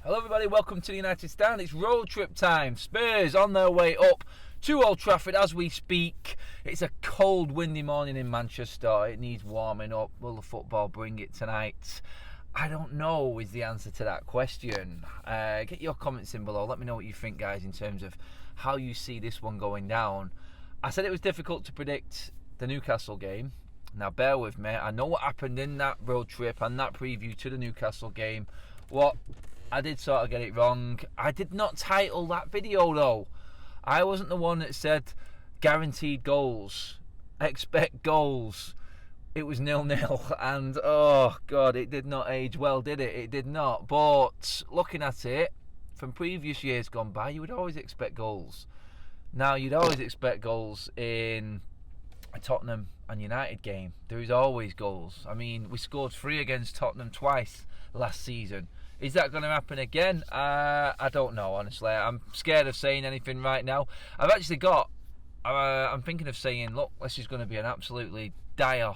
Hello everybody, welcome to the United Stand. It's road trip time. Spurs on their way up to Old Trafford as we speak. It's a cold, windy morning in Manchester. It needs warming up. Will the football bring it tonight? I don't know is the answer to that question. Get your comments in below. Let me know what you think, guys, in terms of how you see this one going down. I said it was difficult to predict the Newcastle game. Now bear with me. I know what happened in that road trip and that preview to the Newcastle game. I did sort of get it wrong. I did not title that video though. I wasn't the one that said guaranteed goals, expect goals. It was 0-0 and oh god, it did not age well, did it? It did not. But looking at it from previous years gone by, you would always expect goals. Now you'd always expect goals in a Tottenham and United game. There is always goals. I mean, we scored 3 against Tottenham twice last season. Is that going to happen again? I don't know, honestly. I'm scared of saying anything right now. I've actually got... I'm thinking of saying, look, this is going to be an absolutely dire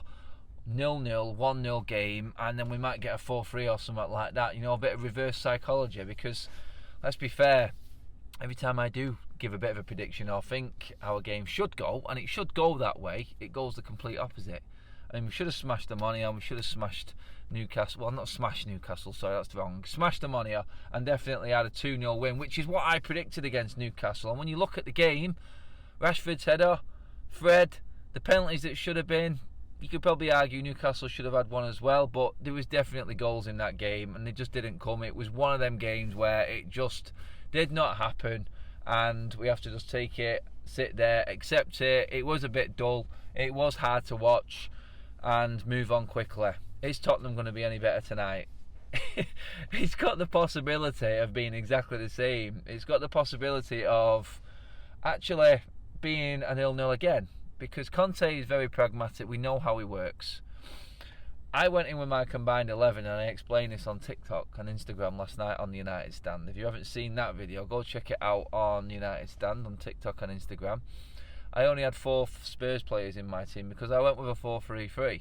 0-0, 1-0 game, and then we might get a 4-3 or something like that. You know, a bit of reverse psychology, because, let's be fair, every time I do give a bit of a prediction or think how a game should go, and it should go that way, it goes the complete opposite. I mean, we should have smashed the money and we should have smashed Newcastle. Well, not smashed Newcastle, sorry, that's wrong. Smashed the money and definitely had a 2-0 win, which is what I predicted against Newcastle. And when you look at the game, Rashford's header, Fred, the penalties that should have been, you could probably argue Newcastle should have had one as well, but there was definitely goals in that game and they just didn't come. It was one of them games where it just did not happen and we have to just take it, sit there, accept it. It was a bit dull, it was hard to watch, and move on quickly. Is Tottenham going to be any better tonight? It's got the possibility of being exactly the same. It's got the possibility of actually being a 0-0 again, because Conte is very pragmatic. We know how he works. I went in with my combined 11 and I explained this on TikTok and Instagram last night on the United Stand. If you haven't seen that video, go check it out on the United Stand on TikTok and Instagram. I only had 4 Spurs players in my team because I went with a 4-3-3.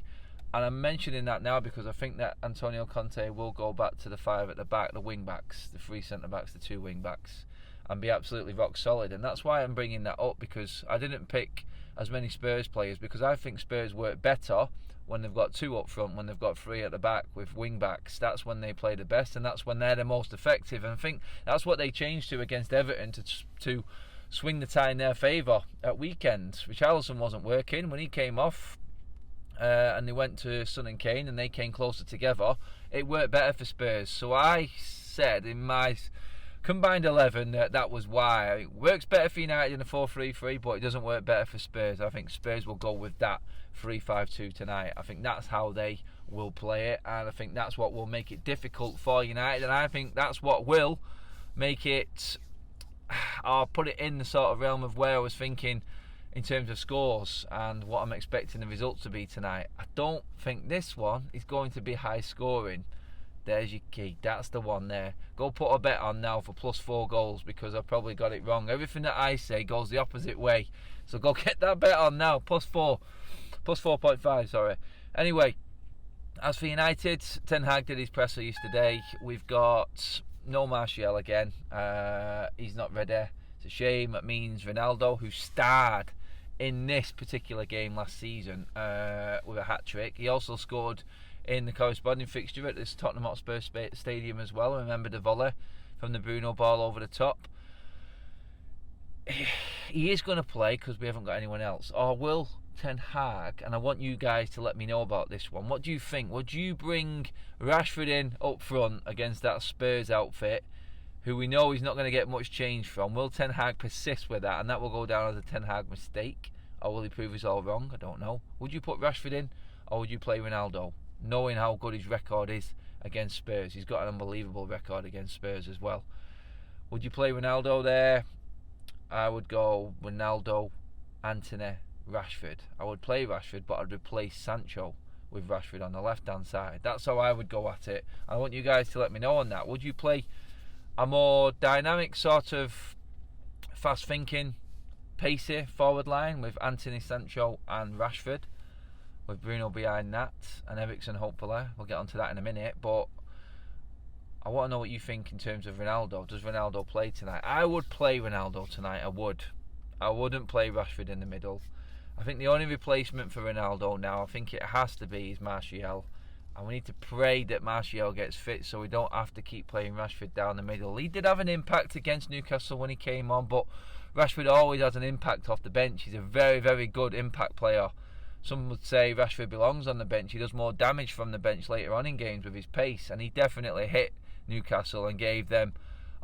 And I'm mentioning that now because I think that Antonio Conte will go back to the 5 at the back, the wing backs, the 3 centre backs, the 2 wing backs, and be absolutely rock solid. And that's why I'm bringing that up, because I didn't pick as many Spurs players, because I think Spurs work better when they've got 2 up front, when they've got 3 at the back with wing backs. That's when they play the best and that's when they're the most effective. And I think that's what they changed to against Everton to swing the tie in their favour at weekends. Richarlison wasn't working when he came off and they went to Son and Kane and they came closer together. It worked better for Spurs. So I said in my combined 11 that was why. It works better for United in a 4-3-3, but it doesn't work better for Spurs. I think Spurs will go with that 3-5-2 tonight. I think that's how they will play it, and I think that's what will make it difficult for United, and I think that's what will make it... I'll put it in the sort of realm of where I was thinking in terms of scores and what I'm expecting the results to be tonight. I don't think this one is going to be high scoring. There's your key. That's the one there. Go put a bet on now for +4 goals, because I've probably got it wrong. Everything that I say goes the opposite way. So go get that bet on now. +4. +4.5, sorry. Anyway, as for United, Ten Hag did his presser yesterday. We've got... no Martial again. He's not ready. It's a shame. It means Ronaldo, who starred in this particular game last season with a hat-trick. He also scored in the corresponding fixture at this Tottenham Hotspur Stadium as well. Remember the volley from the Bruno ball over the top. He is going to play because we haven't got anyone else. Or will Ten Hag, and I want you guys to let me know about this one. What do you think? Would you bring Rashford in up front against that Spurs outfit, who we know he's not going to get much change from? Will Ten Hag persist with that, and that will go down as a Ten Hag mistake? Or will he prove us all wrong? I don't know. Would you put Rashford in, or would you play Ronaldo, knowing how good his record is against Spurs? He's got an unbelievable record against Spurs as well. Would you play Ronaldo there? I would go Ronaldo, Antony, Rashford. I would play Rashford, but I'd replace Sancho with Rashford on the left hand side. That's how I would go at it. I want you guys to let me know on that. Would you play a more dynamic, sort of fast thinking, pacey forward line with Antony, Sancho and Rashford, with Bruno behind that and Eriksen hopefully? We'll get onto that in a minute. But I want to know what you think in terms of Ronaldo. Does Ronaldo play tonight? I would play Ronaldo tonight. I would. I wouldn't play Rashford in the middle. I think the only replacement for Ronaldo now, I think it has to be, is Martial. And we need to pray that Martial gets fit so we don't have to keep playing Rashford down the middle. He did have an impact against Newcastle when he came on, but Rashford always has an impact off the bench. He's a very, very good impact player. Some would say Rashford belongs on the bench. He does more damage from the bench later on in games with his pace, and he definitely hit Newcastle and gave them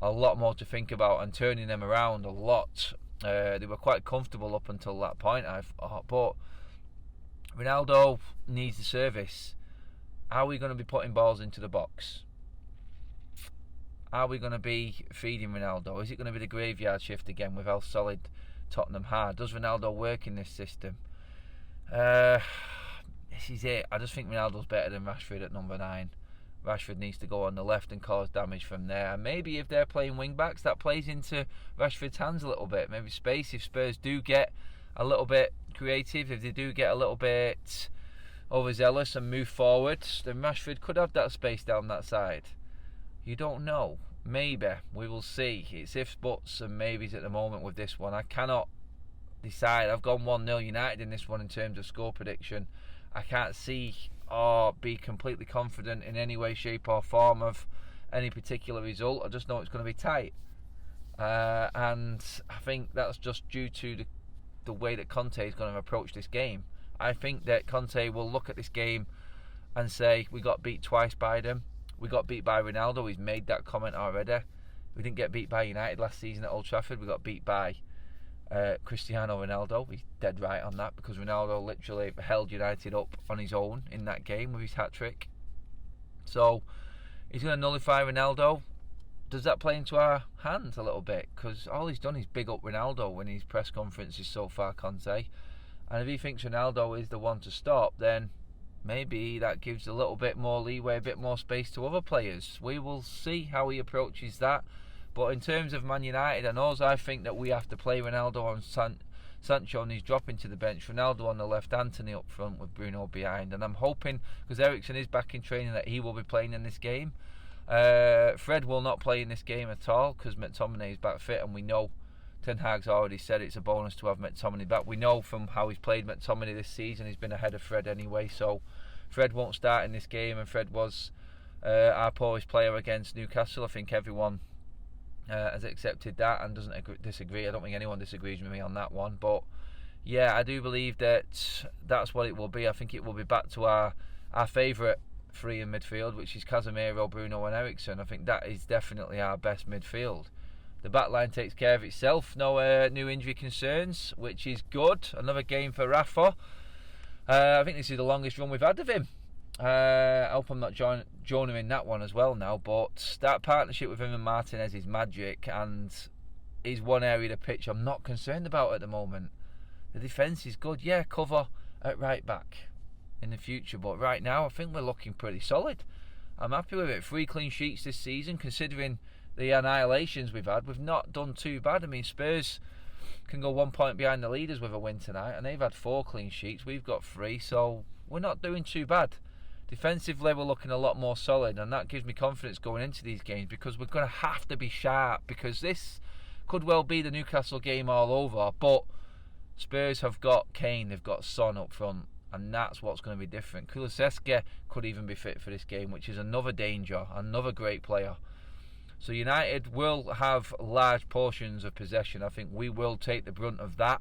a lot more to think about and turning them around a lot. They were quite comfortable up until that point, I thought, but Ronaldo needs the service. Are we going to be putting balls into the box? Are we going to be feeding Ronaldo? Is it going to be the graveyard shift again with how solid Tottenham are? Does Ronaldo work in this system? This is it. I just think Ronaldo's better than Rashford at number 9. Rashford needs to go on the left and cause damage from there. And maybe if they're playing wing backs, that plays into Rashford's hands a little bit. Maybe space. If Spurs do get a little bit creative, if they do get a little bit overzealous and move forward, then Rashford could have that space down that side. You don't know. Maybe. We will see. It's ifs, buts and maybes at the moment with this one. I cannot decide. I've gone 1-0 United in this one in terms of score prediction. I can't see or be completely confident in any way, shape or form of any particular result. I just know it's going to be tight. And I think that's just due to the way that Conte is going to approach this game. I think that Conte will look at this game and say, we got beat twice by them. We got beat by Ronaldo. He's made that comment already. We didn't get beat by United last season at Old Trafford. We got beat by Cristiano Ronaldo. He's dead right on that, because Ronaldo literally held United up on his own in that game with his hat-trick. So he's going to nullify Ronaldo. Does that play into our hands a little bit? Because all he's done is big up Ronaldo in his press conferences so far, Conte. And if he thinks Ronaldo is the one to stop, then maybe that gives a little bit more leeway, a bit more space to other players. We will see how he approaches that. But in terms of Man United, I think that we have to play Ronaldo on Sancho, and he's dropping to the bench. Ronaldo on the left, Anthony up front with Bruno behind. And I'm hoping, because Eriksen is back in training, that he will be playing in this game. Fred will not play in this game at all, because McTominay is back fit, and we know Ten Hag's already said it's a bonus to have McTominay back. We know from how he's played McTominay this season, he's been ahead of Fred anyway, so Fred won't start in this game, and Fred was our poorest player against Newcastle. I think everyone has accepted that and doesn't disagree. I don't think anyone disagrees with me on that one, but yeah, I do believe that that's what it will be. I think it will be back to our favourite three in midfield, which is Casemiro, Bruno and Eriksen. I think that is definitely our best midfield. The back line takes care of itself. No new injury concerns, which is good. Another game for Rafa. I think this is the longest run we've had of him. I hope I'm not joining in that one as well now, but that partnership with him and Martinez is magic, and is one area of the pitch I'm not concerned about at the moment. The defence is good. Yeah, cover at right back in the future, but right now I think we're looking pretty solid. I'm happy with it. 3 clean sheets this season, considering the annihilations we've had. We've not done too bad. I mean, Spurs can go 1 point behind the leaders with a win tonight, and they've had 4 clean sheets. We've got 3, so we're not doing too bad. Defensively, we're looking a lot more solid, and that gives me confidence going into these games, because we're going to have to be sharp, because this could well be the Newcastle game all over. But Spurs have got Kane, they've got Son up front, and that's what's going to be different. Kulusevski could even be fit for this game, which is another danger, another great player. So United will have large portions of possession. I think we will take the brunt of that,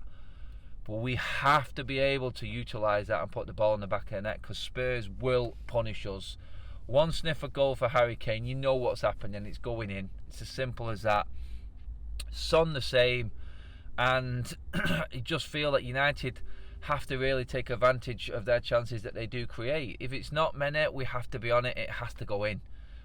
but we have to be able to utilise that and put the ball in the back of the net, because Spurs will punish us. One sniff of goal for Harry Kane, you know what's happening, it's going in. It's as simple as that. Son the same, and you just feel that United have to really take advantage of their chances that they do create. If it's not Mene, we have to be on it. It has to go in.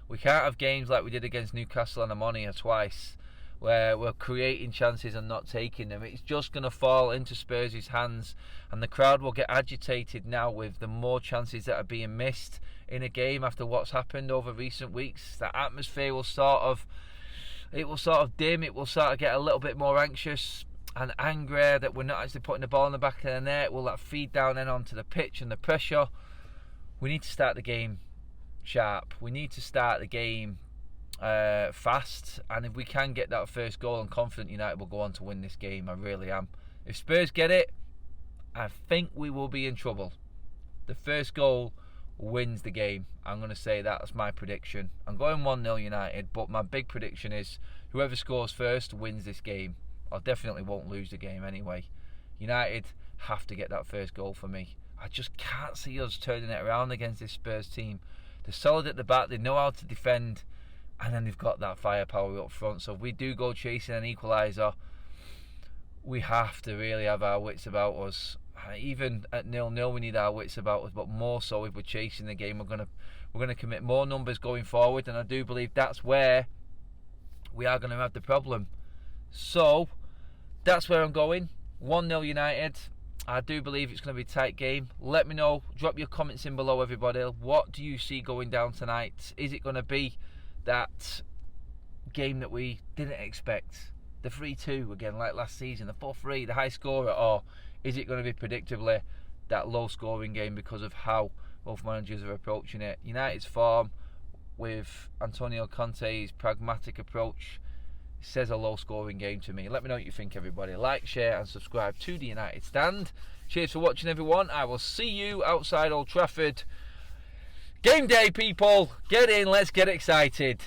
We can't have games like we did against Newcastle and Ammonia twice, where we're creating chances and not taking them. It's just going to fall into Spurs' hands, and the crowd will get agitated now with the more chances that are being missed in a game after what's happened over recent weeks. The atmosphere will sort of dim. It will sort of get a little bit more anxious and angry that we're not actually putting the ball in the back of the net. Will that feed down then onto the pitch and the pressure? We need to start the game sharp. We need to start the game fast, and if we can get that first goal, I'm confident United will go on to win this game. I really am. If Spurs get it, I think we will be in trouble. The first goal wins the game. I'm going to say that's my prediction. I'm going 1-0 United, but my big prediction is whoever scores first wins this game. I definitely won't lose the game anyway. United have to get that first goal for me. I just can't see us turning it around against this Spurs team. They're solid at the back, they know how to defend, and then they've got that firepower up front. So if we do go chasing an equaliser, we have to really have our wits about us. Even at 0-0 we need our wits about us, but more so if we're chasing the game. We're gonna commit more numbers going forward, and I do believe that's where we are going to have the problem. So that's where I'm going. 1-0 United. I do believe it's going to be a tight game. Let me know. Drop your comments in below, everybody. What do you see going down tonight? Is it going to be that game that we didn't expect? The 3-2 again, like last season. The 4-3, the high scorer. Or is it going to be predictably that low scoring game because of how both managers are approaching it? United's form with Antonio Conte's pragmatic approach says a low scoring game to me. Let me know what you think, everybody. Like, share and subscribe to the United Stand. Cheers for watching, everyone. I will see you outside Old Trafford. Game day, people. Get in, let's get excited.